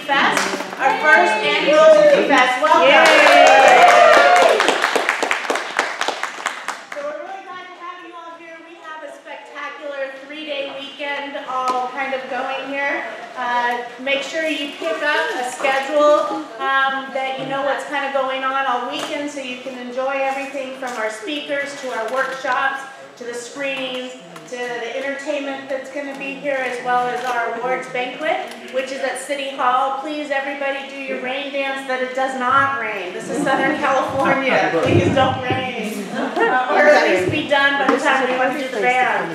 DigiFest, our first annual DigiFest. Welcome. Yay. So we're really glad to have you all here. We have a spectacular 3-day weekend all kind of going here. Make sure you pick up a schedule that you know what's kind of going on all weekend so you can enjoy everything from our speakers to our workshops to the screenings to the entertainment that's going to be here, as well as our awards banquet, which is at City Hall. Please, everybody, do your rain dance that it does not rain. This is Southern California. Please don't rain. Or at least be done by the time we went through the band.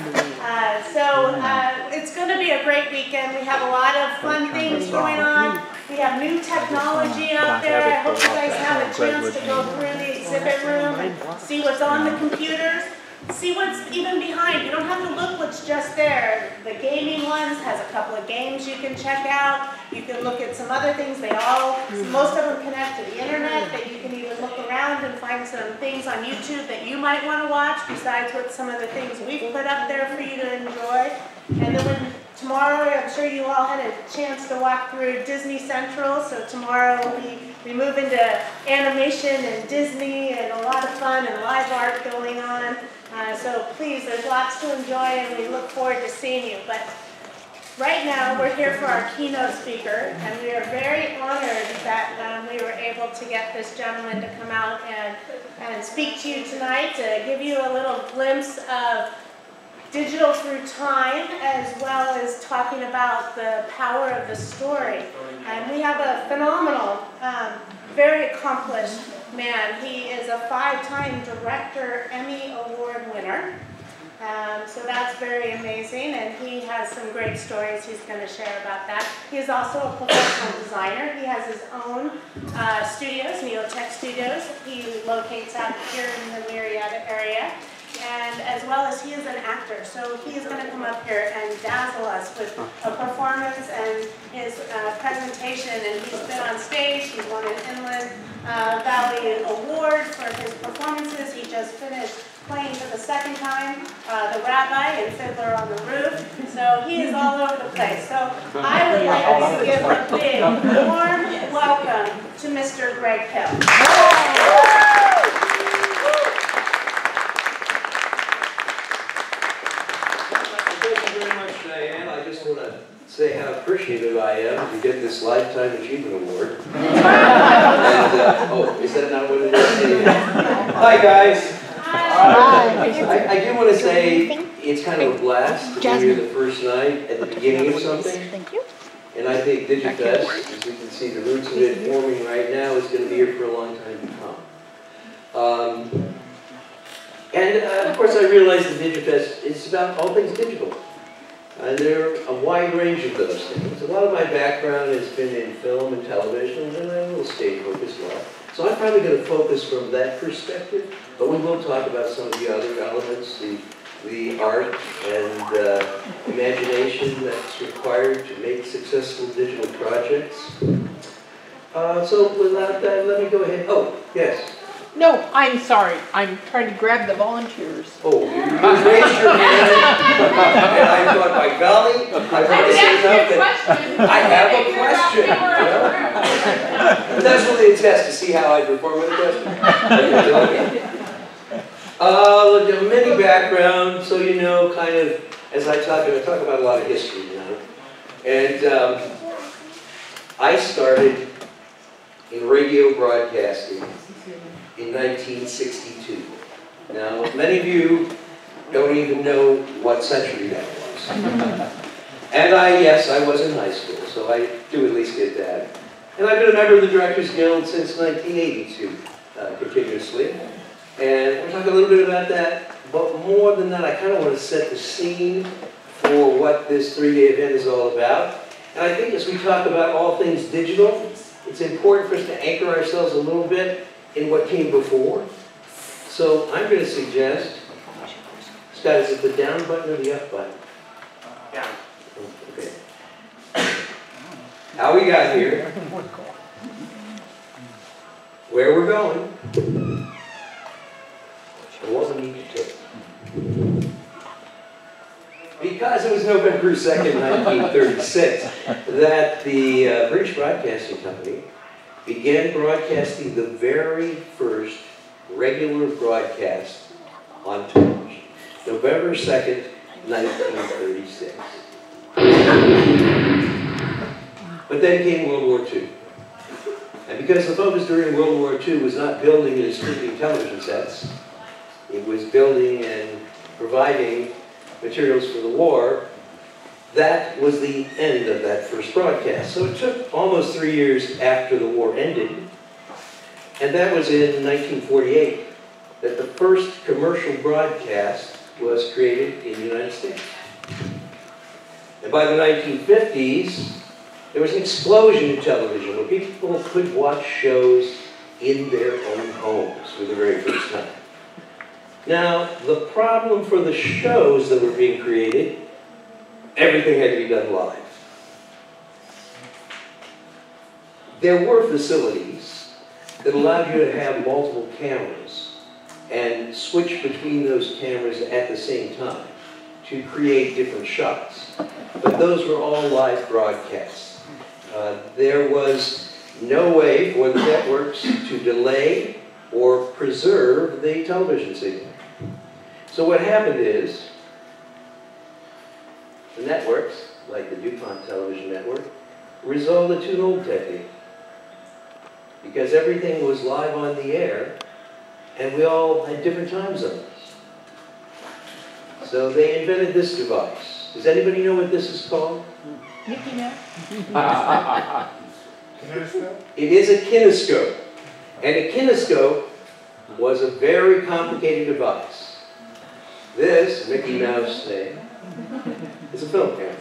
It's going to be a great weekend. We have a lot of fun things going on. We have new technology out there. I hope you guys have a chance to go through the exhibit room and see what's on the computers. See what's even behind. You don't have to look what's just there. The gaming ones has a couple of games you can check out. You can look at some other things. Most of them connect to the internet, that you can even look around and find some things on YouTube that you might want to watch, besides what some of the things we've put up there for you to enjoy. And then tomorrow, I'm sure you all had a chance to walk through Disney Central. So tomorrow we move into animation and Disney and a lot of fun and live art going on. So please, there's lots to enjoy and we look forward to seeing you. But right now, we're here for our keynote speaker, and we are very honored that we were able to get this gentleman to come out and speak to you tonight, to give you a little glimpse of digital through time, as well as talking about the power of the story. And we have a phenomenal, very accomplished man. He is a 5-time Director Emmy Award winner. So that's very amazing, and he has some great stories he's going to share about that. He is also a professional designer. He has his own studios, Neotech Studios. He locates out here in the Marietta area. And as well as he is an actor, so he is going to come up here and dazzle us with a performance and his presentation. And he's been on stage, he's won an Inland Valley Award for his performances. He just finished playing for the 2nd time, the Rabbi in Fiddler on the Roof. So he is all over the place. So I would like to give a big, warm welcome to Mr. Greg Hill. I just want to say how appreciative I am to get this Lifetime Achievement Award. Oh, is that not what it is? Hi, guys. Hi. I do want to say it's kind of a blast to be here the first night at the beginning of something. Thank you. And I think DigiFest, as you can see the roots of it forming right now, is going to be here for a long time to come. Of course, I realize that DigiFest is about all things digital. There are a wide range of those things. A lot of my background has been in film and television, and I have a little stage work as well. So I'm probably going to focus from that perspective, but we will talk about some of the other elements, the art and imagination that's required to make successful digital projects. So without that, let me go ahead. Oh, yes. No, I'm sorry. I'm trying to grab the volunteers. Oh, you raised your hand, and I thought, by golly, I want to say something. I have a question. That's really a test to see how I perform with a question. Many background, so you know, kind of, as I talk about a lot of history now. And I started in radio broadcasting in 1962. Now, many of you don't even know what century that was. And yes, I was in high school, so I do at least get that. And I've been a member of the Directors Guild since 1982, continuously. And we'll talk a little bit about that, but more than that, I kind of want to set the scene for what this 3-day event is all about. And I think as we talk about all things digital, it's important for us to anchor ourselves a little bit in what came before. So I'm going to suggest, Scott, is it the down button or the up button? Down. Okay. How we got here, where we're going, and what we need to take. because it was November 2nd, 1936, that the British Broadcasting Company began broadcasting the very first regular broadcast on television. November 2nd, 1936. But then came World War II. And because the focus during World War II was not building and distributing television sets, it was building and providing materials for the war, that was the end of that first broadcast. So it took almost 3 years after the war ended, and that was in 1948, that the first commercial broadcast was created in the United States. And by the 1950s, there was an explosion in television where people could watch shows in their own homes for the very first time. Now, the problem for the shows that were being created, everything had to be done live. There were facilities that allowed you to have multiple cameras and switch between those cameras at the same time to create different shots. But those were all live broadcasts. There was no way for the networks to delay or preserve the television signal. So what happened is, the networks, like the DuPont television network, resorted to an old technique. Because everything was live on the air, and we all had different time zones. So they invented this device. Does anybody know what this is called? Mickey Mouse? It is a kinescope. And a kinescope was a very complicated device. This Mickey Mouse thing is a film camera.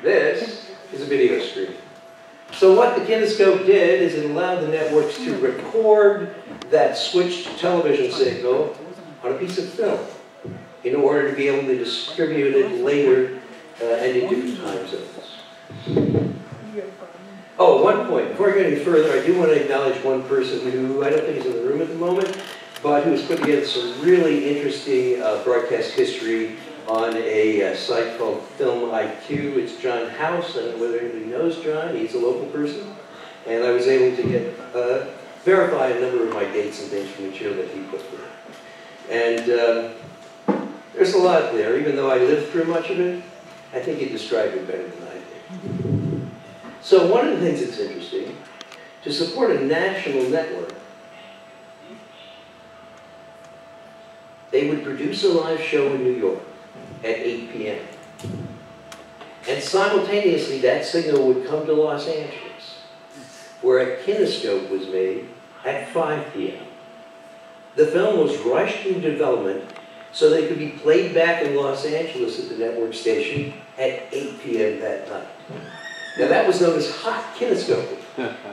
This is a video screen. So what the kinescope did is it allowed the networks to record that switched television signal on a piece of film in order to be able to distribute it later and in different time zones. Oh, one point. Before I go any further, I do want to acknowledge one person who I don't think is in the room at the moment, but who has put together some really interesting broadcast history on a site called Film IQ. It's John House. I don't know whether anybody knows John. He's a local person. And I was able to get verify a number of my dates and things from material that he put there. And there's a lot there. Even though I lived through much of it, I think he described it better than I did. So one of the things that's interesting, to support a national network, they would produce a live show in New York at 8 p.m. And simultaneously, that signal would come to Los Angeles, where a kinescope was made at 5 p.m. The film was rushed through development so that it could be played back in Los Angeles at the network station at 8 p.m. that night. Now that was known as hot kinescoping.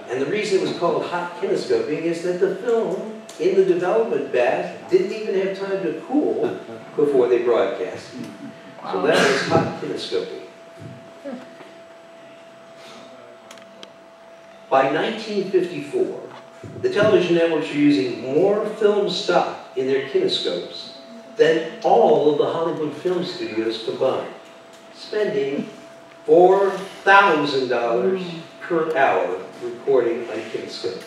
And the reason it was called hot kinescoping is that the film in the development bath didn't even have time to cool before they broadcast. So that was hot kinescoping. By 1954, the television networks were using more film stock in their kinescopes than all of the Hollywood film studios combined, spending $4,000 per hour recording on kinescope.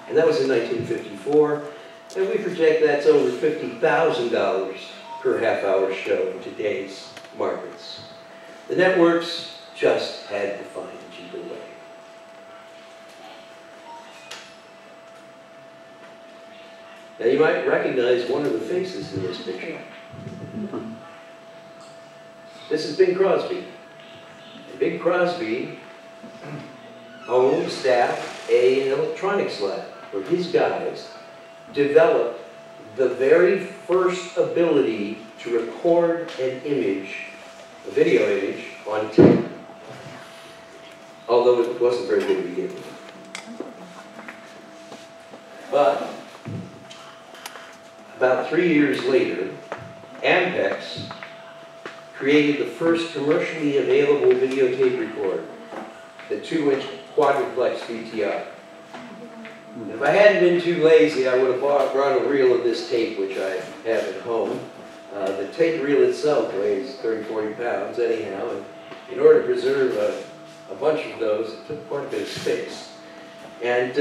And that was in 1954, and we project that's over $50,000 per half-hour show in today's markets. The networks just had to find a cheaper way. Now you might recognize one of the faces in this picture. This is Bing Crosby. And Bing Crosby owned, staffed an electronics lab where his guys developed the very first ability to record an image, a video image, on tape. Although it wasn't very good to begin with. But about 3 years later, Ampex created the first commercially available videotape recorder, the 2-inch quadruplex VTI. And if I hadn't been too lazy, I would have brought a reel of this tape, which I have at home. The tape reel itself weighs 30, 40 pounds anyhow, and in order to preserve a bunch of those, it took quite a bit of space. And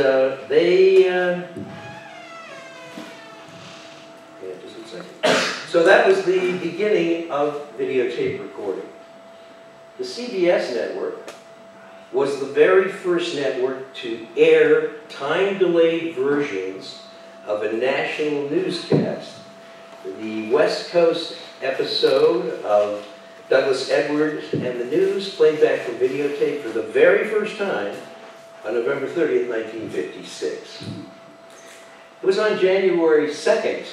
so that was the beginning of videotape recording. The CBS network was the very first network to air time-delayed versions of a national newscast. The West Coast episode of Douglas Edwards and the News played back from videotape for the very first time on November 30th, 1956. It was on January 2nd,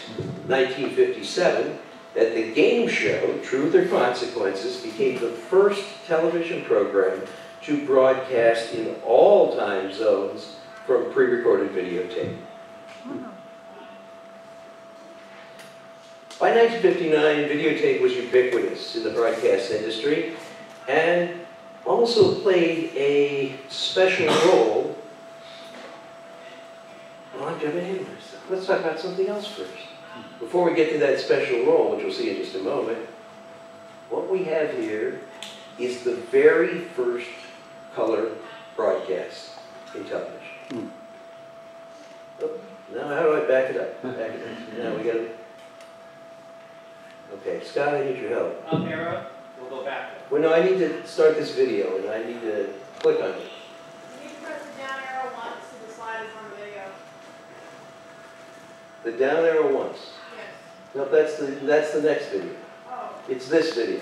1957, that the game show, Truth or Consequences, became the first television program to broadcast in all time zones from pre-recorded videotape. By 1959, videotape was ubiquitous in the broadcast industry and also played a special role. Well, I'm jumping ahead of myself. Let's talk about something else first. Before we get to that special role, which we'll see in just a moment, what we have here is the very first color broadcast in television. Oh, now how do I back it up? Back it up. Now we got to... Okay, Scott, I need your help. Up arrow, we'll go back. Well, no, I need to start this video, and I need to click on it. You need to press the down arrow once so the slide is on the video. The down arrow once. Yes. No, that's the next video. Oh. It's this video.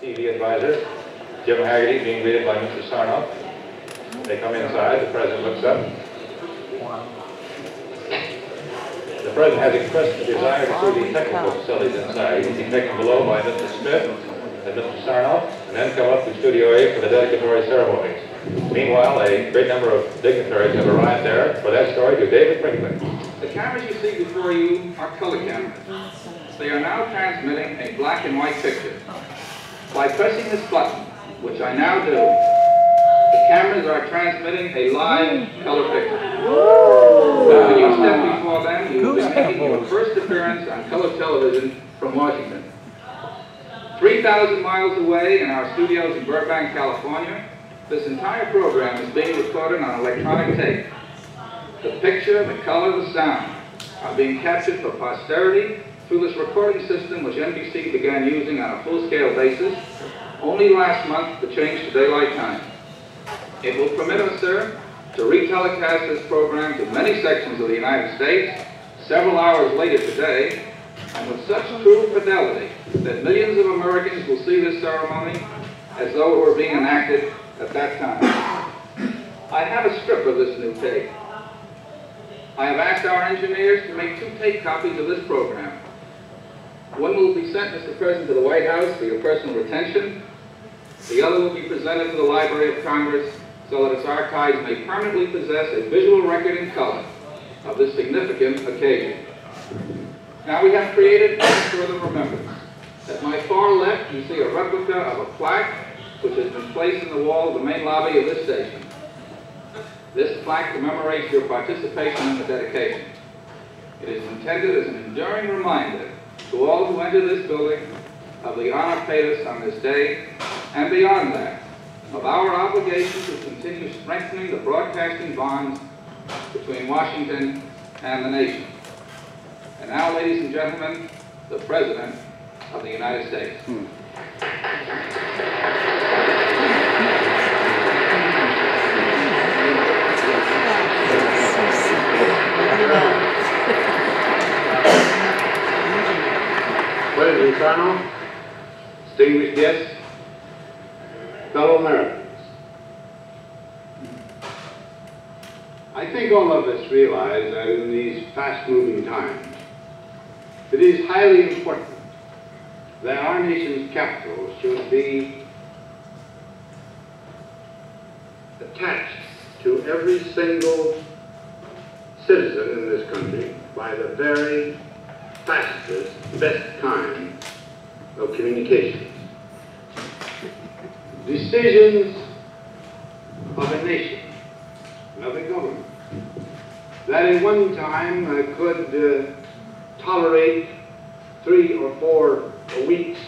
TV advisor, Jim Haggerty, being greeted by Mr. Sarnoff. They come inside, the President looks up. The President has expressed the desire to see the technical facilities inside. He's taken below by Mr. Smith and Mr. Sarnoff, and then come up to Studio A for the dedicatory ceremonies. Meanwhile, a great number of dignitaries have arrived there for that story to David Brinkley. The cameras you see before you are color cameras. They are now transmitting a black and white picture. By pressing this button, which I now do, the cameras are transmitting a live color picture. Now, when you step before them, you will be making your first appearance on color television from Washington. 3,000 miles away in our studios in Burbank, California, this entire program is being recorded on electronic tape. The picture, the color, the sound are being captured for posterity through this recording system which NBC began using on a full-scale basis only last month to change to daylight time. It will permit us, sir, to retelecast this program to many sections of the United States several hours later today, and with such true fidelity that millions of Americans will see this ceremony as though it were being enacted at that time. I have a strip of this new tape. I have asked our engineers to make 2 tape copies of this program. One will be sent, Mr. President, to the White House for your personal retention. The other will be presented to the Library of Congress so that its archives may permanently possess a visual record in color of this significant occasion. Now we have created a further remembrance. At my far left, you see a replica of a plaque which has been placed in the wall of the main lobby of this station. This plaque commemorates your participation in the dedication. It is intended as an enduring reminder to all who enter this building of the honor paid us on this day, and beyond that, of our obligation to continue strengthening the broadcasting bonds between Washington and the nation. And now, ladies and gentlemen, the President of the United States. President Sarnoff, distinguished guests, fellow Americans. I think all of us realize that in these fast-moving times, it is highly important that our nation's capital should be attached to every single citizen in this country by the very fastest, best kind of communications. Decisions of a nation and of a government that at one time could tolerate 3 or 4 weeks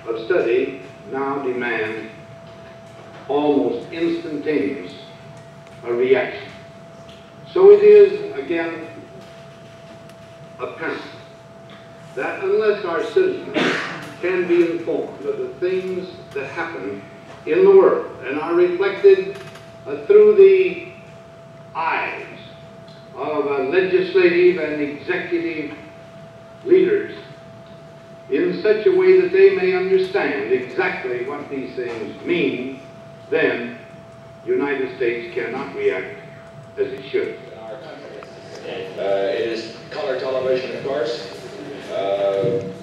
of study now demand almost instantaneous reaction. So it is, again, apparent that unless our citizens can be informed of the things that happen in the world and are reflected through the eyes of legislative and executive leaders in such a way that they may understand exactly what these things mean, then the United States cannot react as it should. It is color television, of course.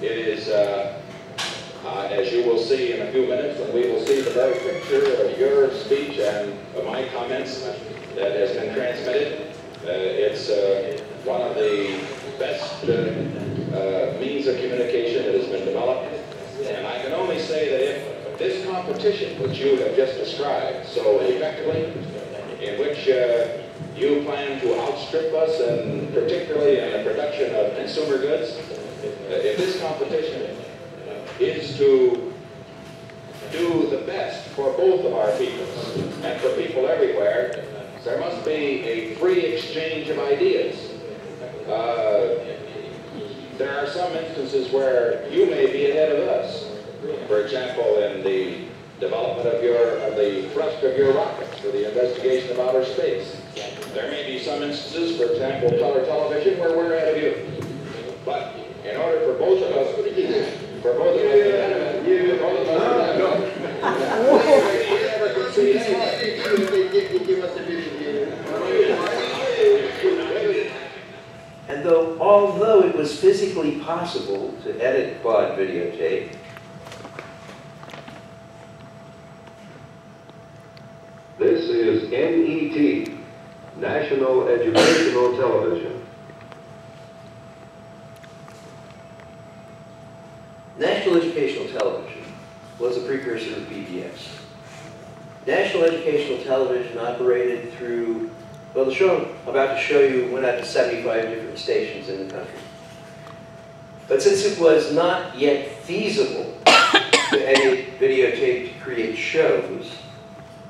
It is, as you will see in a few minutes, when we will see the very picture of your speech and my comments that has been transmitted. It's one of the best means of communication that has been developed. And I can only say that if this competition, which you have just described so effectively, in which you plan to outstrip us, and particularly in the production of consumer goods, if this competition is to do the best for both of our peoples and for people everywhere, there must be a free exchange of ideas. There are some instances where you may be ahead of us. For example, in the development of the thrust of your rockets for the investigation of outer space. There may be some instances, for example, color television, where we're ahead of you. But in order for both of us, And although it was physically possible to edit quad videotape, this is NET, National Educational Television. National Educational Television was a precursor of PBS. National Educational Television operated through, well, the show I'm about to show you went out to 75 different stations in the country. But since it was not yet feasible to edit videotape to create shows,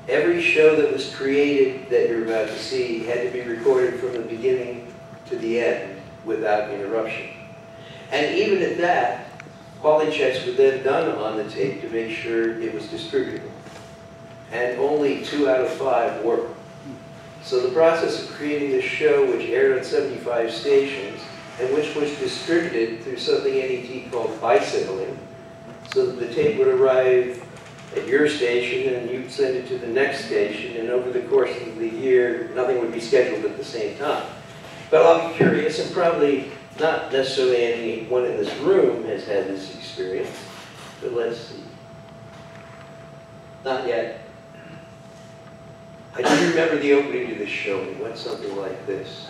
every show that was created that you're about to see had to be recorded from the beginning to the end without interruption. And even at that, quality checks were then done on the tape to make sure it was distributable. And only 2 out of 5 were. So the process of creating this show, which aired on 75 stations, and which was distributed through something NET called bicycling, so that the tape would arrive at your station and you'd send it to the next station, and over the course of the year, nothing would be scheduled at the same time. But I'll be curious, and probably not necessarily anyone in this room has had this experience, but let's see. Not yet. I do remember the opening to this show. It went something like this.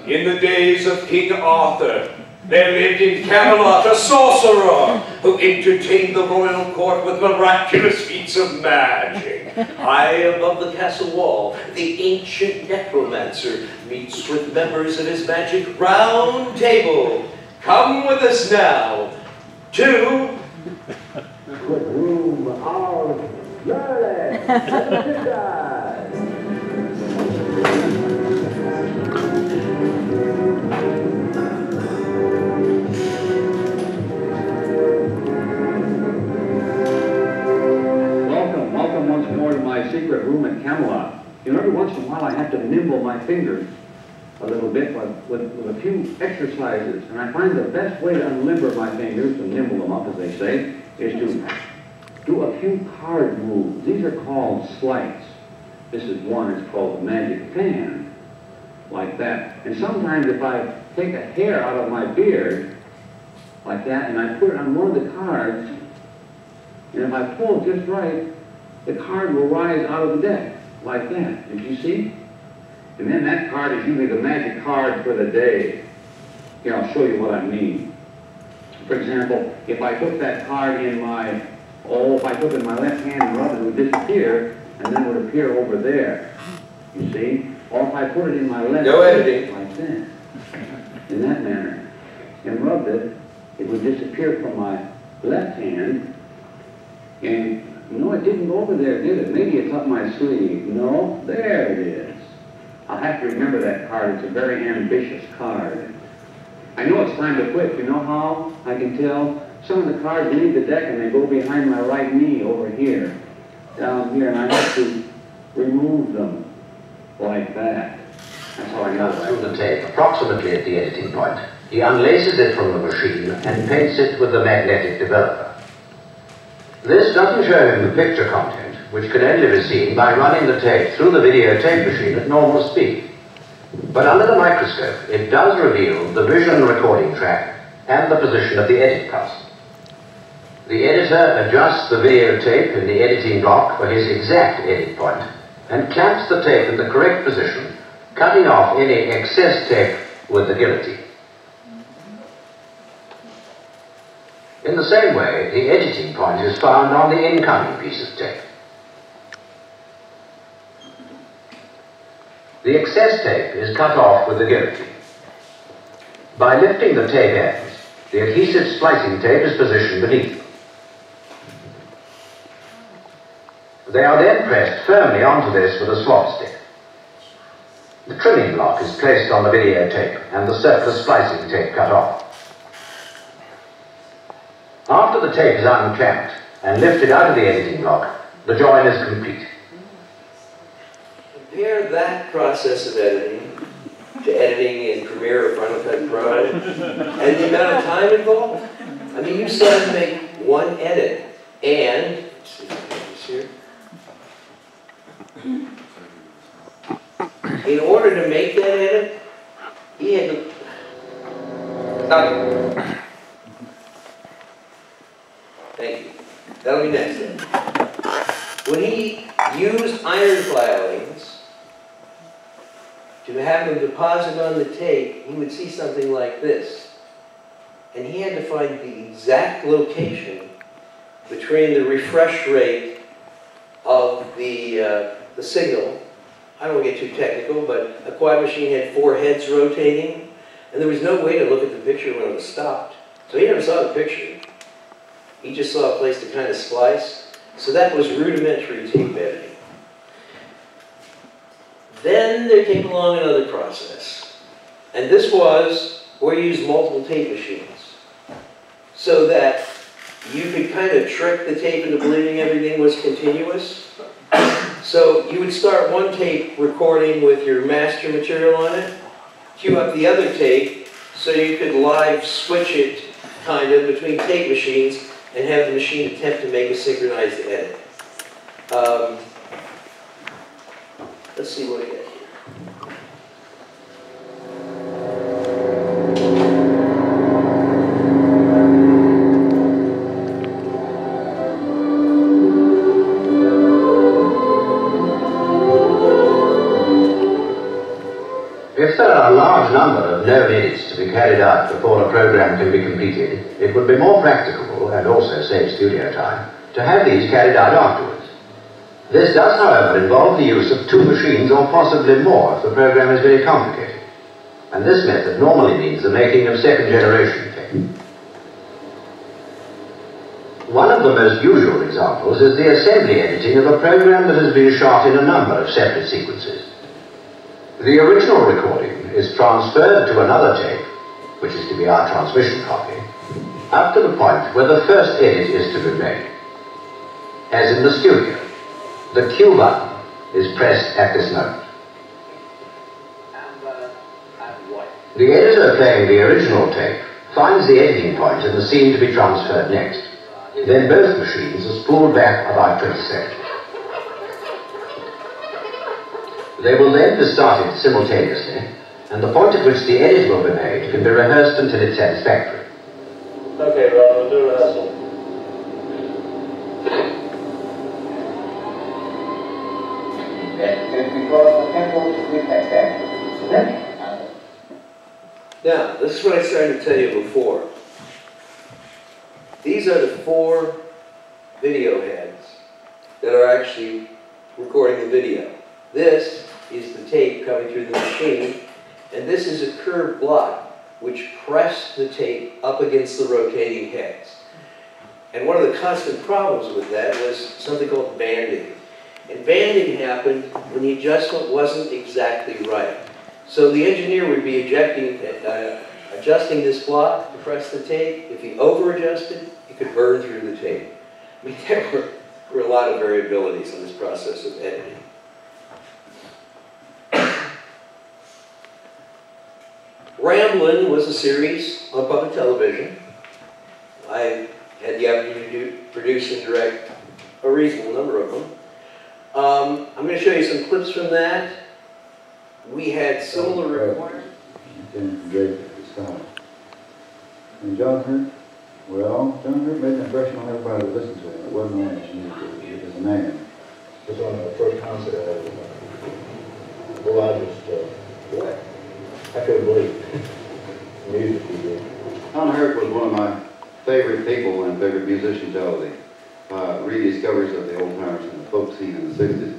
In the days of King Arthur, there lived in Camelot a sorcerer who entertained the royal court with miraculous feats of magic. High above the castle wall, the ancient necromancer meets with members of his magic round table. Come with us now to The room of Merlin. Welcome once more to my secret room at Camelot. You know, every once in a while I have to nimble my fingers a little bit with a few exercises, and I find the best way to unlimber my fingers, to nimble them up, as they say, is to do a few card moves. These are called sleights. This is one, it's called the magic fan, like that. And sometimes if I take a hair out of my beard, like that, and I put it on one of the cards, and if I pull it just right, the card will rise out of the deck, like that. Did you see? And then that card is usually the magic card for the day. Here, I'll show you what I mean. For example, if I took that card in my, if I took it in my left hand and rubbed it, it would disappear, and then it would appear over there. You see? or if I put it in my left No editing. like this, in that manner, and rubbed it, it would disappear from my left hand, and no, it didn't go over there, did it? Maybe it's up my sleeve. No, there it is. I'll have to remember that card. It's a very ambitious card. I know it's time to quit. You know how I can tell? Some of the cards leave the deck and they go behind my right knee over here, down here, and I have to remove them like that. That's how I know that. Through the tape, approximately at the editing point, he unlaces it from the machine and paints it with the magnetic developer. This doesn't show him the picture content, which can only be seen by running the tape through the videotape machine at normal speed. But under the microscope, it does reveal the vision recording track and the position of the edit pass. The editor adjusts the videotape in the editing block for his exact edit point and clamps the tape in the correct position, cutting off any excess tape with the guillotine. In the same way, the editing point is found on the incoming piece of tape. The excess tape is cut off with the guillotine. By lifting the tape ends, the adhesive splicing tape is positioned beneath them. They are then pressed firmly onto this with a swab stick. The trimming block is placed on the videotape and the surplus splicing tape cut off. After the tape is unclamped and lifted out of the editing block, the join is complete. Compare that process of editing to editing in Premiere or Final Cut Pro and the amount of time involved. I mean, you still have to make one edit and, let's see if I can this here. In order to make that edit, he had to, thank you. That'll be next then. When he used iron filings to have them deposit on the tape, he would see something like this. And he had to find the exact location between the refresh rate of the signal. I don't want to get too technical, but a quad machine had 4 heads rotating, and there was no way to look at the picture when it was stopped. So he never saw the picture. He just saw a place to kind of splice. So that was rudimentary tape editing. Then there came along another process. And this was where you used multiple tape machines. So that you could kind of trick the tape into believing everything was continuous. So you would start one tape recording with your master material on it, cue up the other tape, so you could live switch it kind of between tape machines and have the machine attempt to make a synchronized edit. Let's see what we got here. If there are a large number of known edits to be carried out before a program can be completed, it would be more practicable, and also save studio time, to have these carried out afterwards. This does, however, involve the use of 2 machines or possibly more if the program is very complicated. And this method normally means the making of second-generation tape. One of the most usual examples is the assembly editing of a program that has been shot in a number of separate sequences. The original recording is transferred to another tape, which is to be our transmission copy, up to the point where the first edit is to be made. As in the studio, the cue button is pressed at this moment. The editor playing the original tape finds the editing point in the scene to be transferred next. Then both machines are spooled back about 20 seconds. They will then be started simultaneously, and the point at which the edit will be made can be rehearsed until it's satisfactory. Okay, well, we'll do a rehearsal. Now, this is what I started to tell you before. These are the 4 video heads that are actually recording the video. This is the tape coming through the machine, and this is a curved block which pressed the tape up against the rotating heads. And one of the constant problems with that was something called banding. And banding happened when the adjustment wasn't exactly right. So the engineer would be adjusting this block to press the tape. If he over-adjusted, it could burn through the tape. I mean, there were a lot of variabilities in this process of editing. Ramblin' was a series on public television. I had the opportunity to produce and direct a reasonable number of them. I'm going to show you some clips from that. We had similar recordings. And John Hurt, well, John Hurt made an impression on everybody that listened to him. It wasn't only his music, as a man. It was one of the first concerts I ever did. Well, I just, what? I couldn't believe the music he did. John Hurt was one of my favorite people and favorite musicians of the rediscoveries of the old timers and the folk scene in the 60s.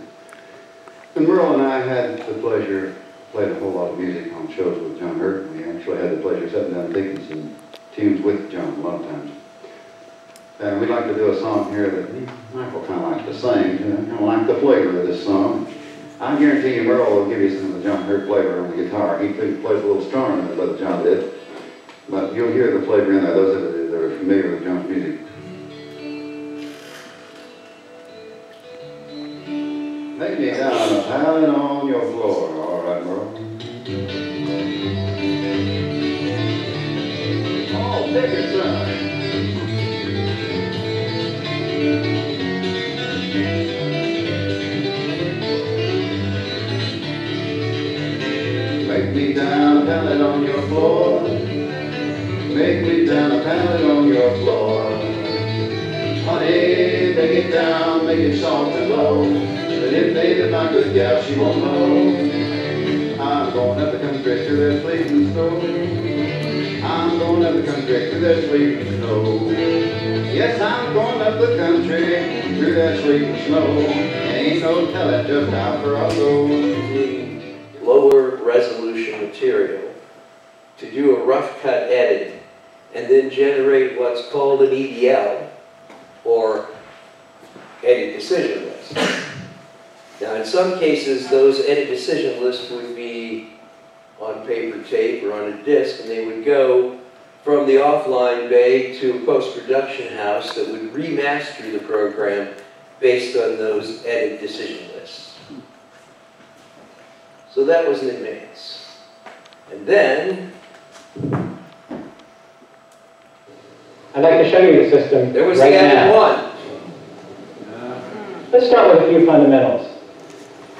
And Merle and I had the pleasure of playing a whole lot of music on shows with John Hurt. We actually had the pleasure of sitting down and taking some tunes with John a lot of times. And we'd like to do a song here that Michael kind of likes to sing, kind of like the flavor of this song. I guarantee you Merle will give you some of the John Hurt flavor on the guitar. He plays a little stronger than Brother John did, but you'll hear the flavor in there, those that are familiar with John's music. Make me down a pallet on your floor, all right, Merle? Oh, take it, son. Make me down a pallet on your floor. Make me down a pallet on your floor. Honey, make it down, make it soft and low. But if baby, my good gal, she won't know. I'm going up the country to that sleeping snow. I'm going up the country to that sleeping snow. Yes, I'm going up the country through that sleeping snow. Ain't no telling just how far I'll go. Lower resolution material to do a rough cut edit and then generate what's called an EDL, or edit decision list. Now in some cases those edit decision lists would be on paper tape or on a disc, and they would go from the offline bay to a post-production house that would remaster the program based on those edit decision lists. So that was an advance. And then I'd like to show you the system there was right the Avid now. Let's start with a few fundamentals.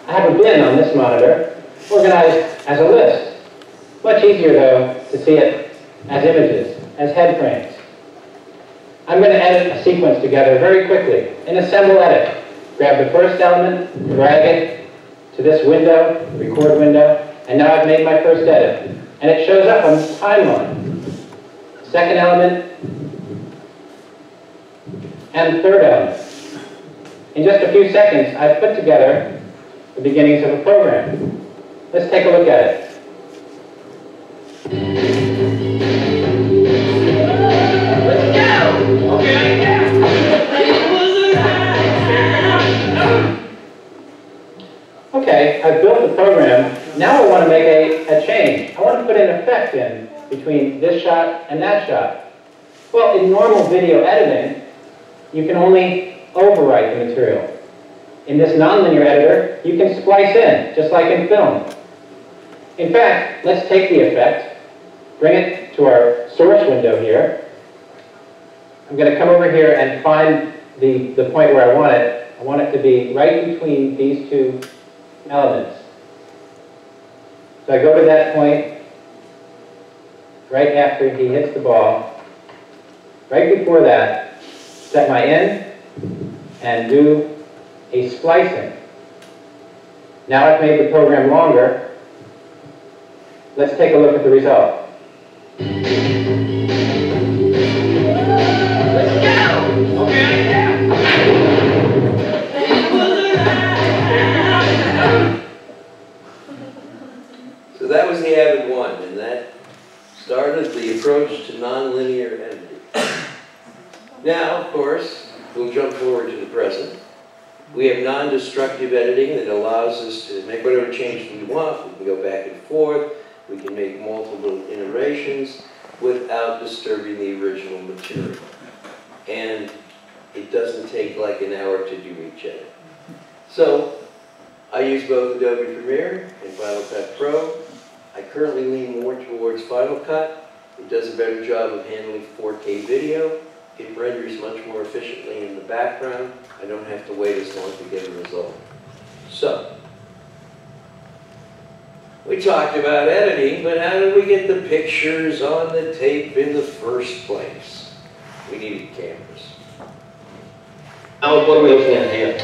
I have a bin on this monitor, organized as a list. Much easier, though, to see it as images, as head frames. I'm going to edit a sequence together very quickly in Assemble Edit. Grab the first element, drag it to this window, record window, and now I've made my first edit. And it shows up on the timeline. Second element, and third element. In just a few seconds, I've put together the beginnings of a program. Let's take a look at it. Let's go! Okay. Okay, I've built the program. Now I want to make a change. I want to put an effect in between this shot and that shot. Well, in normal video editing, you can only overwrite the material. In this nonlinear editor, you can splice in, just like in film. In fact, let's take the effect, bring it to our source window here. I'm going to come over here and find the point where I want it. I want it to be right between these two elements. So I go to that point right after he hits the ball. Right before that, set my in and do a splicing. Now I've made the program longer. Let's take a look at the result. Let's go! Okay. We have non-destructive editing that allows us to make whatever change we want. We can go back and forth. We can make multiple iterations without disturbing the original material. And it doesn't take like an hour to do each edit. So I use both Adobe Premiere and Final Cut Pro. I currently lean more towards Final Cut. It does a better job of handling 4K video. It renders much more efficiently in the background. I don't have to wait as long to get a result. So, we talked about editing, but how did we get the pictures on the tape in the first place? We needed cameras. Now, what are we looking at here?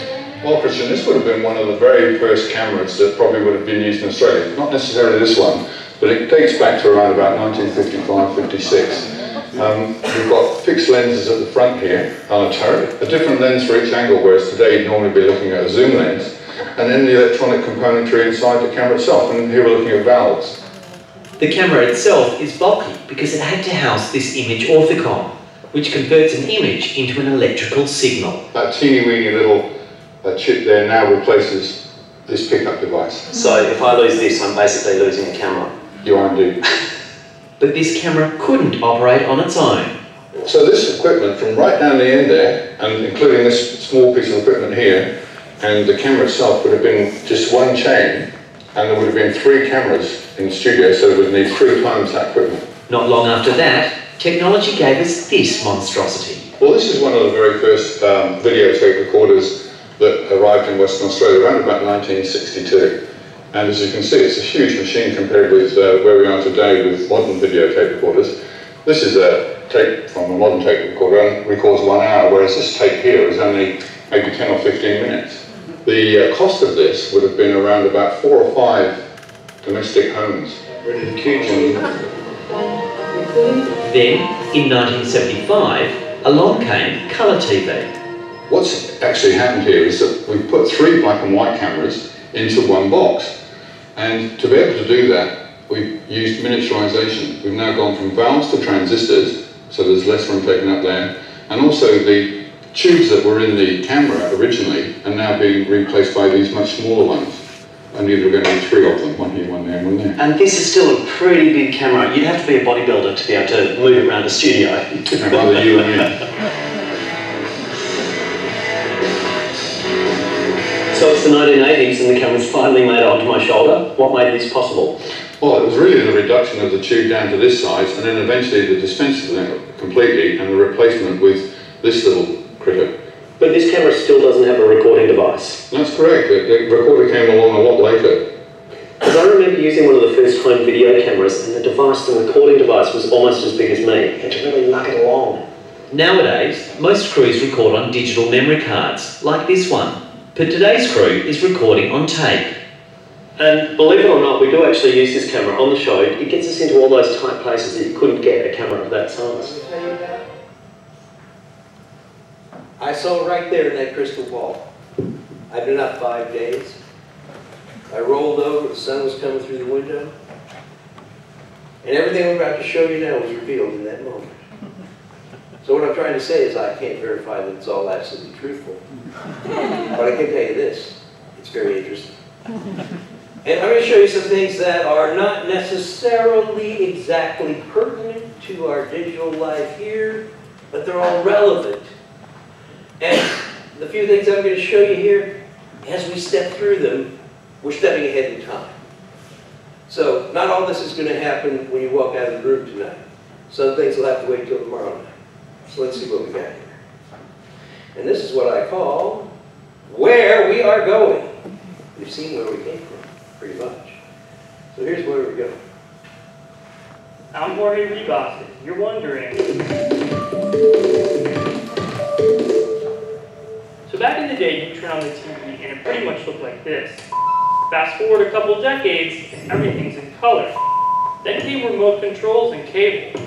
Well, Christian, this would have been one of the very first cameras that probably would have been used in Australia. Not necessarily this one, but it dates back to around about 1955-56. We've got fixed lenses at the front here on a turret, a different lens for each angle, whereas today you'd normally be looking at a zoom lens, and then the electronic componentry inside the camera itself, and here we're looking at valves. The camera itself is bulky because it had to house this image orthicon, which converts an image into an electrical signal. That teeny-weeny little chip there now replaces this pickup device. So if I lose this, I'm basically losing a camera. You are indeed. But this camera couldn't operate on its own. So this equipment from right down the end there, and including this small piece of equipment here, and the camera itself would have been just one chain, and there would have been 3 cameras in the studio, so we would need 3 times that equipment. Not long after that, technology gave us this monstrosity. Well, this is one of the very first videotape recorders that arrived in Western Australia around about 1962. And as you can see, it's a huge machine compared with where we are today with modern videotape recorders. This is a tape from a modern tape recorder and records 1 hour, whereas this tape here is only maybe 10 or 15 minutes. The cost of this would have been around about 4 or 5 domestic homes. Ready to teach. Then, in 1975, along came colour TV. What's actually happened here is that we put 3 black and white cameras into one box. And to be able to do that, we've used miniaturization. We've now gone from valves to transistors, so there's less room taken up there. And also the tubes that were in the camera originally are now being replaced by these much smaller ones. Only there are going to be 3 of them, one here, one there, and one there. And this is still a pretty big camera. You'd have to be a bodybuilder to be able to move it around a studio. Rather you and me. So it's the 1980s and the camera's finally made it onto my shoulder. What made this possible? Well, it was really the reduction of the tube down to this size, and then eventually the dispenser completely, and the replacement with this little critter. But this camera still doesn't have a recording device. That's correct. The recorder came along a lot later. Because I remember using one of the first home video cameras, and the recording device was almost as big as me. You had to really lug it along. Nowadays, most crews record on digital memory cards, like this one. But today's crew is recording on tape. And believe it or not, we do actually use this camera on the show. It gets us into all those tight places that you couldn't get a camera of that size. I saw it right there in that crystal ball. I've been up 5 days. I rolled over, the sun was coming through the window. And everything I'm about to show you now was revealed in that moment. So what I'm trying to say is I can't verify that it's all absolutely truthful. But I can tell you this, it's very interesting. And I'm going to show you some things that are not necessarily exactly pertinent to our digital life here, but they're all relevant. And the few things I'm going to show you here, as we step through them, we're stepping ahead in time. So not all this is going to happen when you walk out of the room tonight. Some things will have to wait till tomorrow night. So let's see what we got here. And this is what I call where we are going. We've seen where we came from, pretty much. So here's where we're going. I'm Jorge Ribas. You're wondering. So back in the day, you turn on the TV and it pretty much looked like this. Fast forward a couple decades, and everything's in color. Then came remote controls and cable.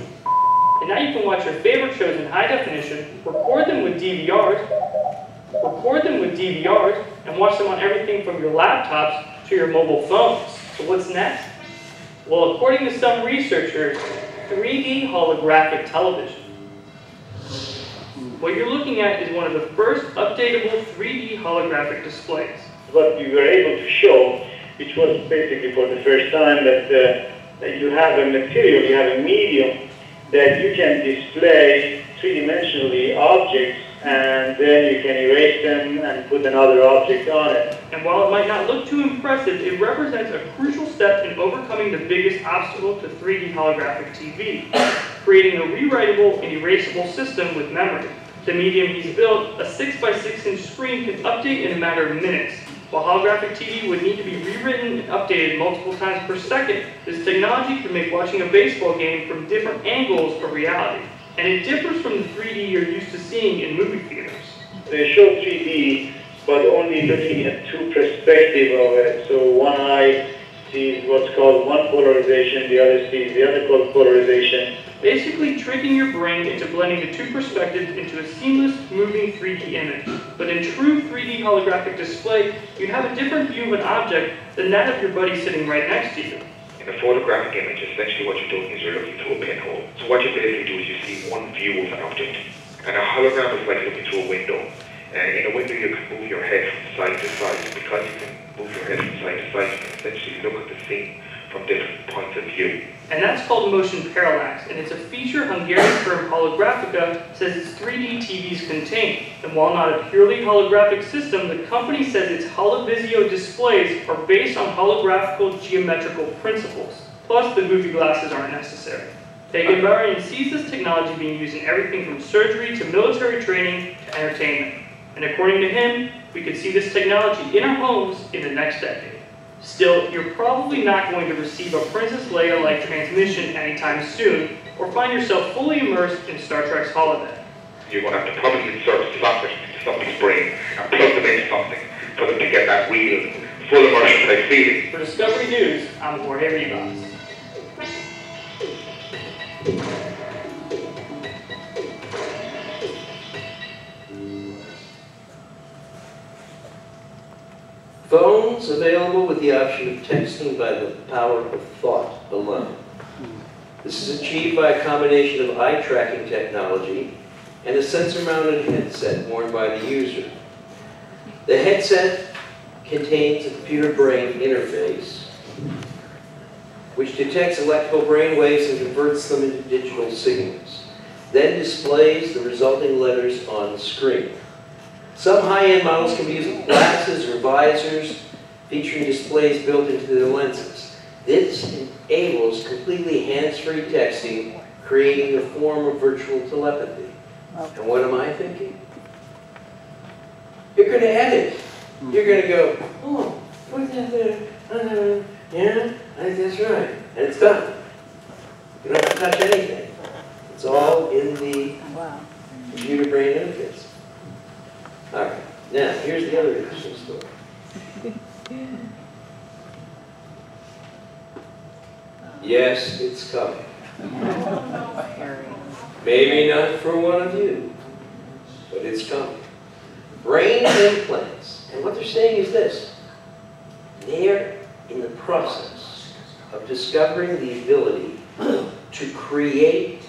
And now you can watch your favorite shows in high definition, record them with DVRs, and watch them on everything from your laptops to your mobile phones. So what's next? Well, according to some researchers, 3D holographic television. What you're looking at is one of the first updatable 3D holographic displays. What we were able to show, which was basically for the first time, that you have a material, you have a medium that you can display three-dimensionally objects, and then you can erase them and put another object on it. And while it might not look too impressive, it represents a crucial step in overcoming the biggest obstacle to 3D holographic TV, creating a rewritable and erasable system with memory. The medium he's built, a 6x6 inch screen, can update in a matter of minutes. While holographic TV would need to be rewritten and updated multiple times per second, this technology can make watching a baseball game from different angles a reality. And it differs from the 3D you're used to seeing in movie theaters. They show 3D, but only looking at two perspectives of it. So one eye sees what's called one polarization, the other sees the other called polarization. Basically tricking your brain into blending the two perspectives into a seamless, moving 3D image. But in true 3D holographic display, you'd have a different view of an object than that of your buddy sitting right next to you. In a photographic image, essentially what you're doing is you're looking through a pinhole. So what you basically do is you see one view of an object. And a hologram is like looking through a window. And in a window you can move your head from side to side. Because you can move your head from side to side, you can essentially look at the scene from different points of view. And that's called motion parallax, and it's a feature Hungarian firm Holographica says its 3D TVs contain. And while not a purely holographic system, the company says its Holovisio displays are based on holographical geometrical principles. Plus, the goofy glasses aren't necessary. Pegambarian sees this technology being used in everything from surgery to military training to entertainment. And according to him, we could see this technology in our homes in the next decade. Still, you're probably not going to receive a Princess Leia-like transmission anytime soon, or find yourself fully immersed in Star Trek's holodeck. You're going to have to probably insert sockets into somebody's brain and plug them into something for them to get that real, full immersion type feeling. For Discovery News, I'm Jorge Rivas. Phones available with the option of texting by the power of thought alone. This is achieved by a combination of eye tracking technology and a sensor-mounted headset worn by the user. The headset contains a computer-brain interface which detects electrical brain waves and converts them into digital signals, then displays the resulting letters on the screen. Some high-end models can be used with glasses or visors featuring displays built into their lenses. This enables completely hands-free texting, creating a form of virtual telepathy. And what am I thinking? You're going to edit. You're going to go, oh, put that there. Yeah, I think that's right. And it's done. You don't have to touch anything. It's all in the computer brain interface. All right, now here's the other interesting story. Yes, it's coming. Maybe not for one of you, but it's coming. Brain implants. And what they're saying is this. They're in the process of discovering the ability to create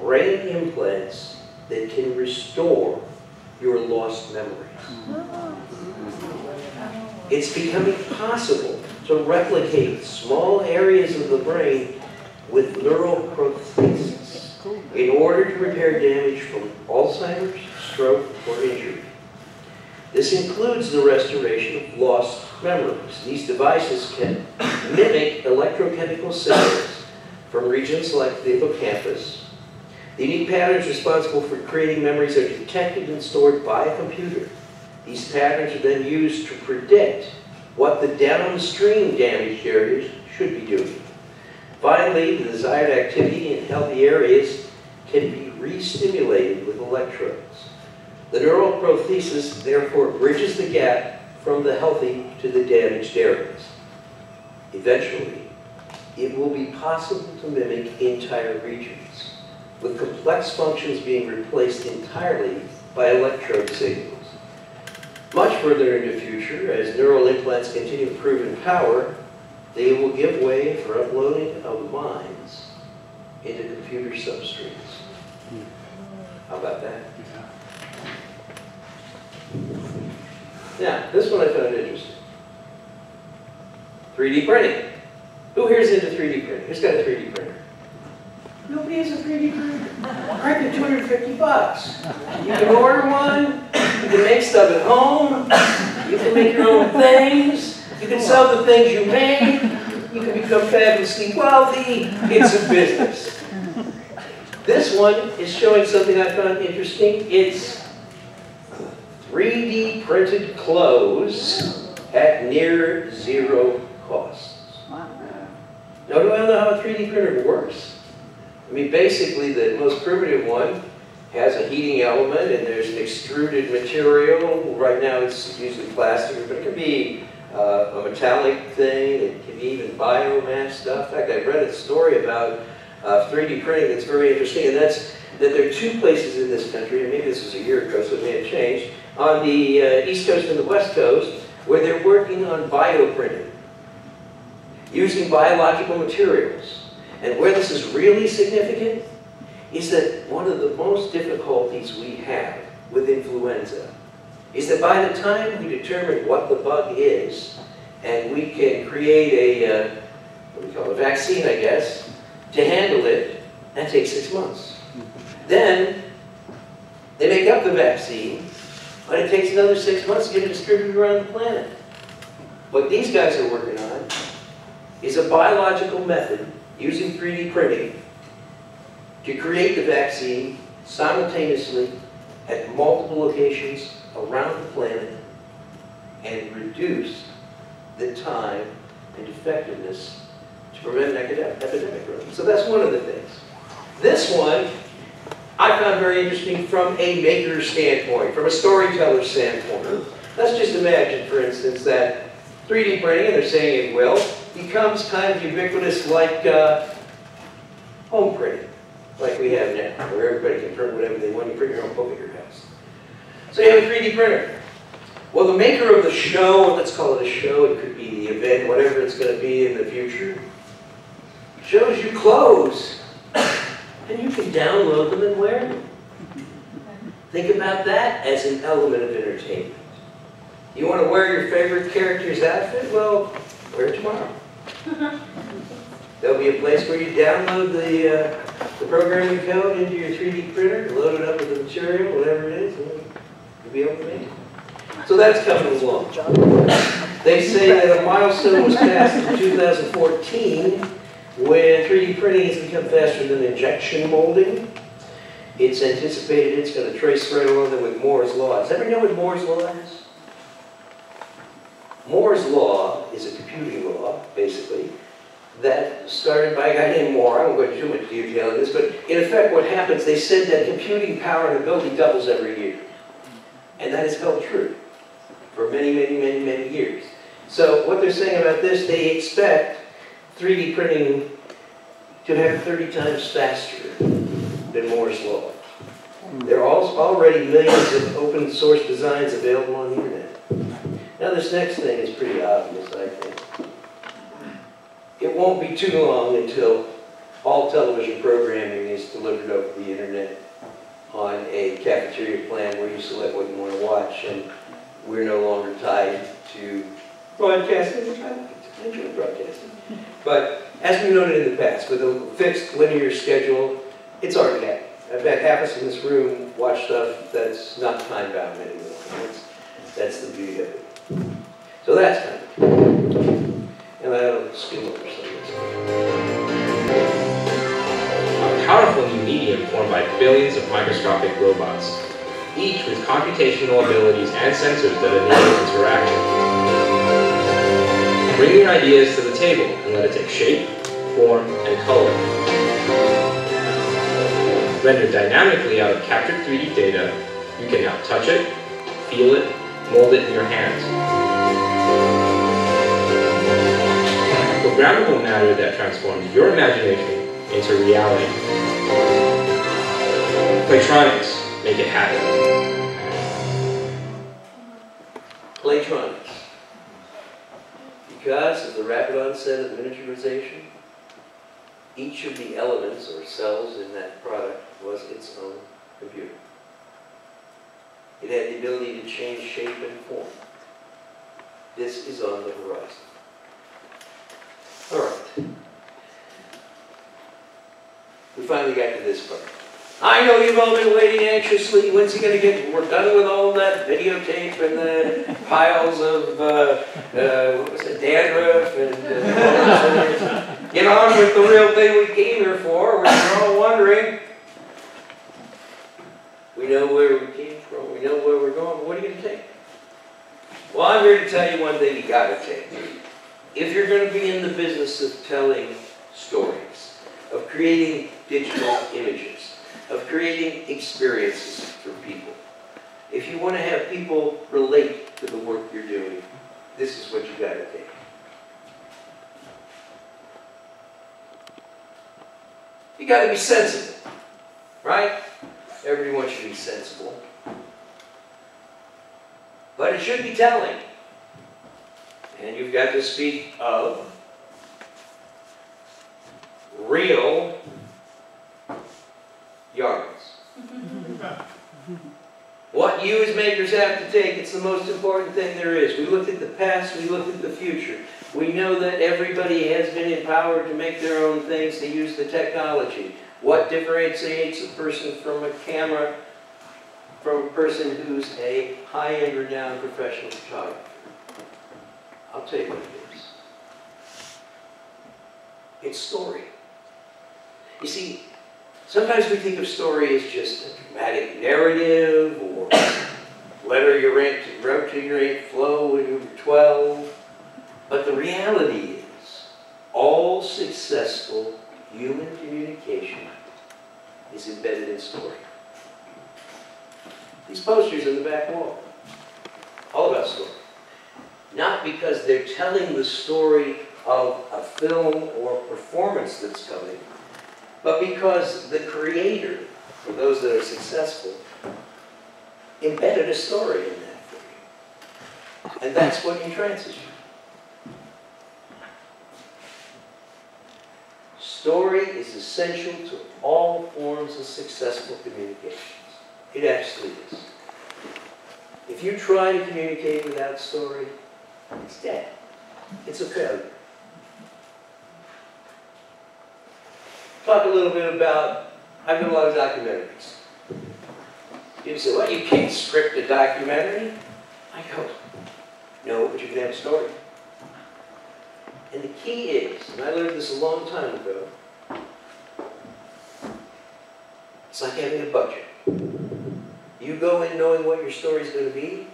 brain implants that can restore your lost memories. It's becoming possible to replicate small areas of the brain with neural prosthesis in order to repair damage from Alzheimer's, stroke, or injury. This includes the restoration of lost memories. These devices can mimic electrochemical signals from regions like the hippocampus. The unique patterns responsible for creating memories are detected and stored by a computer. These patterns are then used to predict what the downstream damaged areas should be doing. Finally, the desired activity in healthy areas can be re-stimulated with electrodes. The neural prosthesis therefore bridges the gap from the healthy to the damaged areas. Eventually, it will be possible to mimic entire regions, with complex functions being replaced entirely by electrode signals. Much further into the future, as neural implants continue to prove in power, they will give way for uploading of minds into computer substrates. How about that? Now, this one I found interesting. 3D printing. Who here is into 3D printing? Who's got a 3D printer? Nobody has a 3D printer. Right, they're 250 bucks. You can order one, you can make stuff at home, you can make your own things, you can sell the things you make, you can become fabulously wealthy. It's a business. This one is showing something I found interesting. It's 3D printed clothes at near zero costs. Now, do we all know how a 3D printer works? I mean, basically, the most primitive one has a heating element, and there's an extruded material. Right now, it's usually plastic, but it could be a metallic thing. It can be even biomass stuff. In fact, I read a story about 3D printing that's very interesting, and that's that there are two places in this country, and maybe this was a year ago, so it may have changed, on the East Coast and the West Coast, where they're working on bioprinting, using biological materials. And where this is really significant is that one of the most difficulties we have with influenza is that by the time we determine what the bug is, and we can create a, what do we call it, a vaccine, I guess, to handle it, that takes 6 months. Then, they make up the vaccine, but it takes another 6 months to get it distributed around the planet. What these guys are working on is a biological method using 3D printing to create the vaccine simultaneously at multiple locations around the planet and reduce the time and effectiveness to prevent an epidemic growth. So that's one of the things. This one I found very interesting from a maker standpoint, from a storyteller standpoint. Let's just imagine, for instance, that 3D printing, and they're saying it will, becomes kind of ubiquitous like home printing, like we have now, where everybody can print whatever they want. You print your own book at your house. So you have a 3D printer. Well, the maker of the show, let's call it a show, it could be the event, whatever it's going to be in the future, shows you clothes, and you can download them and wear them. Think about that as an element of entertainment. You want to wear your favorite character's outfit? Well, wear it tomorrow. There'll be a place where you download the programming code into your 3D printer, load it up with the material, whatever it is, and you'll be able to make it. So that's coming along. They say that a milestone was passed in 2014 when 3D printing has become faster than injection molding. It's anticipated it's going to trace right along there with Moore's Law. Does everybody know what Moore's Law is? Moore's Law is a computing law, basically, that started by a guy named Moore. I won't go into too much detail on this, but in effect what happens, they said that computing power and ability doubles every year. And that has held true for many, many, many, many years. So what they're saying about this, they expect 3D printing to have 30 times faster than Moore's Law. There are already millions of open source designs available on the internet. Now this next thing is pretty obvious, I think. It won't be too long until all television programming is delivered over the internet on a cafeteria plan where you select what you want to watch, and we're no longer tied to broadcasting, which I enjoy broadcasting. But as we noted in the past, with a fixed linear schedule, it's already happening. I bet half of us in this room watch stuff that's not time-bound anymore. That's the beauty of it. So that's kind of cool. And I'll skim over some of this. A powerful new medium formed by billions of microscopic robots, each with computational abilities and sensors that enable interaction. Bring your ideas to the table and let it take shape, form, and color. Rendered dynamically out of captured 3D data, you can now touch it, feel it, mold it in your hands. Programmable matter that transforms your imagination into reality. Playtronics, make it happen. Playtronics. Because of the rapid onset of miniaturization, each of the elements or cells in that product was its own computer. It had the ability to change shape and form. This is on the horizon. All right. We finally got to this part. I know you've all been waiting anxiously. When's he going to get, we're done with all that videotape and the piles of, what was it, dandruff and get on with the real thing we came here for. We're all wondering. We know where we came from. We know where we're going. What are you going to take? Well, I'm here to tell you one thing you got to take. If you're going to be in the business of telling stories, of creating digital images, of creating experiences for people. If you want to have people relate to the work you're doing, this is what you got to take. You got to be sensible, right? Everybody wants you to be sensible. But it should be telling. And you've got to speak of real yards. What you as makers have to take, it's the most important thing there is. We looked at the past, we looked at the future. We know that everybody has been empowered to make their own things, to use the technology. What differentiates a person from a camera from a person who's a high-end renowned professional photographer? I'll tell you what it is. It's story. You see, sometimes we think of story as just a dramatic narrative or letter you wrote to your Aunt Flo when you were 12. But the reality is, all successful human communication is embedded in story. These posters in the back wall, all about story. Not because they're telling the story of a film or performance that's coming, but because the creator, for those that are successful, embedded a story in that for you. And that's what entrances you. Story is essential to all forms of successful communications. It absolutely is. If you try to communicate without story, it's dead. It's a failure. Talk a little bit about, I've done a lot of documentaries. People say, well, you can't script a documentary. I go, no, but you can have a story. And the key is, and I learned this a long time ago, it's like having a budget. You go in knowing what your story is going to be,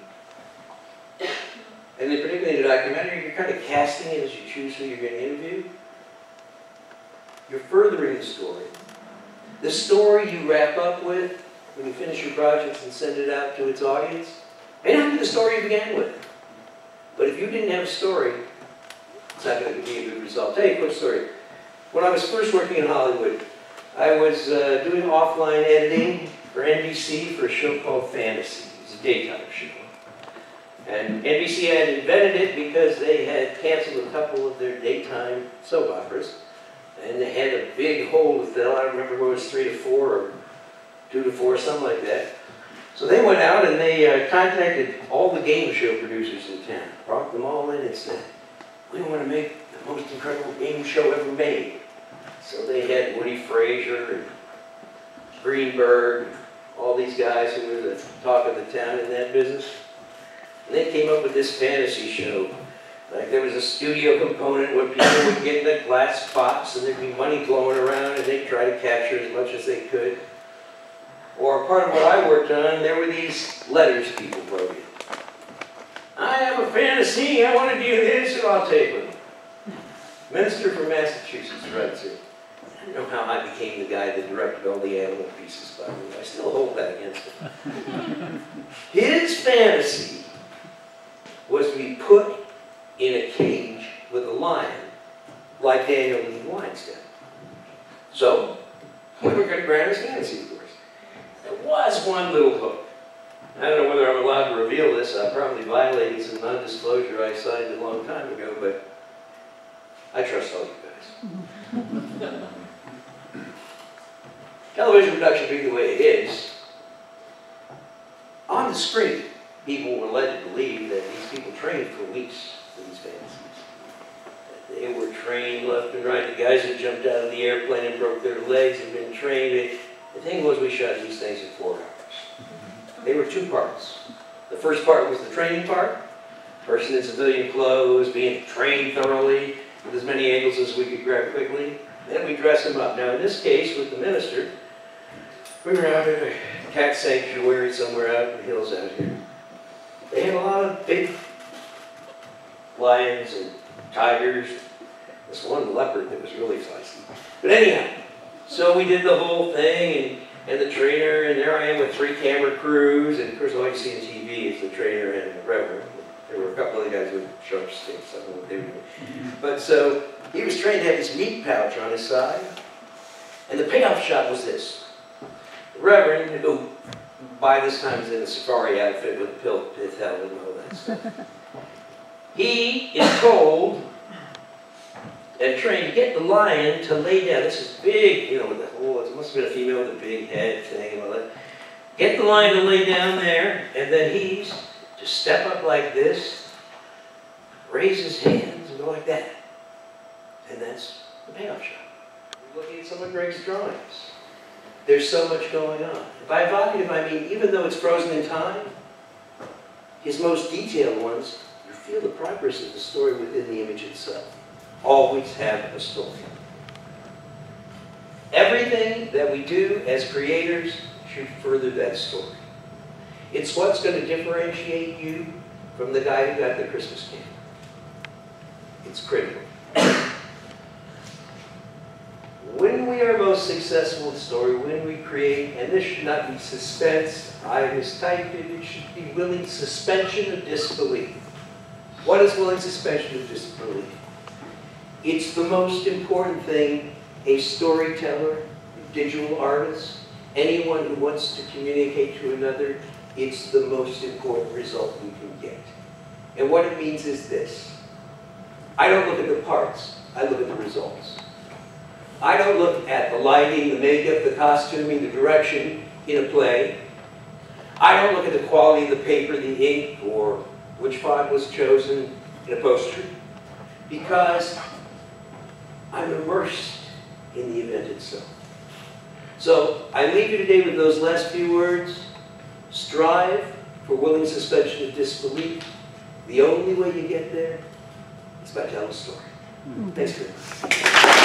and then particularly in a documentary, you're kind of casting it as you choose who you're going to interview. You're furthering the story. The story you wrap up with when you finish your projects and send it out to its audience may not be the story you began with. But if you didn't have a story, it's not going to be a good result. I'll tell you a quick story. When I was first working in Hollywood, I was doing offline editing for NBC for a show called Fantasy. It was a daytime show. And NBC had invented it because they had canceled a couple of their daytime soap operas. And they had a big hole to fill. I don't remember whether it was 3 to 4 or 2 to 4, something like that. So they went out and they contacted all the game show producers in town, brought them all in and said, we want to make the most incredible game show ever made. So they had Woody Frazier and Greenberg, all these guys who were the talk of the town in that business. And they came up with this fantasy show. Like there was a studio component where people would get in a glass box and there'd be money blowing around and they'd try to capture as much as they could. Or part of what I worked on, there were these letters people wrote in. I have a fantasy, I want to do this, so I'll take it. Minister from Massachusetts writes it. I don't know how I became the guy that directed all the animal pieces, by the way. I still hold that against him. His fantasy was to be put in a cage with a lion, like Daniel Lee Weinstein. So, we were going to grant his fantasy, of course. There was one little hook. I don't know whether I'm allowed to reveal this. I probably violated some non-disclosure I signed a long time ago, but I trust all you guys. Television production being the way it is, on the screen, people were led to believe that these people trained for weeks for these fantasies. They were trained left and right. The guys that jumped out of the airplane and broke their legs had been trained. The thing was, we shot these things in 4 hours. They were 2 parts. The first part was the training part. Person in civilian clothes, being trained thoroughly, with as many angles as we could grab quickly. Then we dress them up. Now in this case, with the minister, we were out in a cat sanctuary somewhere out in the hills out here. They had a lot of big lions and tigers. This one leopard that was really feisty. But anyhow, so we did the whole thing, and the trainer, and there I am with 3 camera crews, and of course all you see on TV is the trainer and the reverend. There were a couple of guys with sharp sticks, I don't know what they were doing. But so, he was trained to have this meat pouch on his side, and the payoff shot was this. The reverend, who by this time is in a safari outfit with a pith helmet and all that stuff, he is told and trained to get the lion to lay down. This is big, you know, with the whole, it must have been a female with a big head thing and all that. Get the lion to lay down there, and then he's to step up like this, raise his hands, and go like that. And that's the payoff shot. We're looking at some of Greg's drawings. There's so much going on. By evocative, I mean, even though it's frozen in time, his most detailed ones, you feel the progress of the story within the image itself. Always have a story. Everything that we do as creators should further that story. It's what's going to differentiate you from the guy who got the Christmas candy. It's critical. When we are most successful in story, when we create, and this should not be suspense, I mistyped it, it should be willing suspension of disbelief. What is willing suspension of disbelief? It's the most important thing a storyteller, a digital artist, anyone who wants to communicate to another, it's the most important result we can get. And what it means is this. I don't look at the parts, I look at the results. I don't look at the lighting, the makeup, the costuming, the direction in a play. I don't look at the quality of the paper, the ink, or which font was chosen in a poster, because I'm immersed in the event itself. So I leave you today with those last few words. Strive for willing suspension of disbelief. The only way you get there is by telling a story. Thanks very much.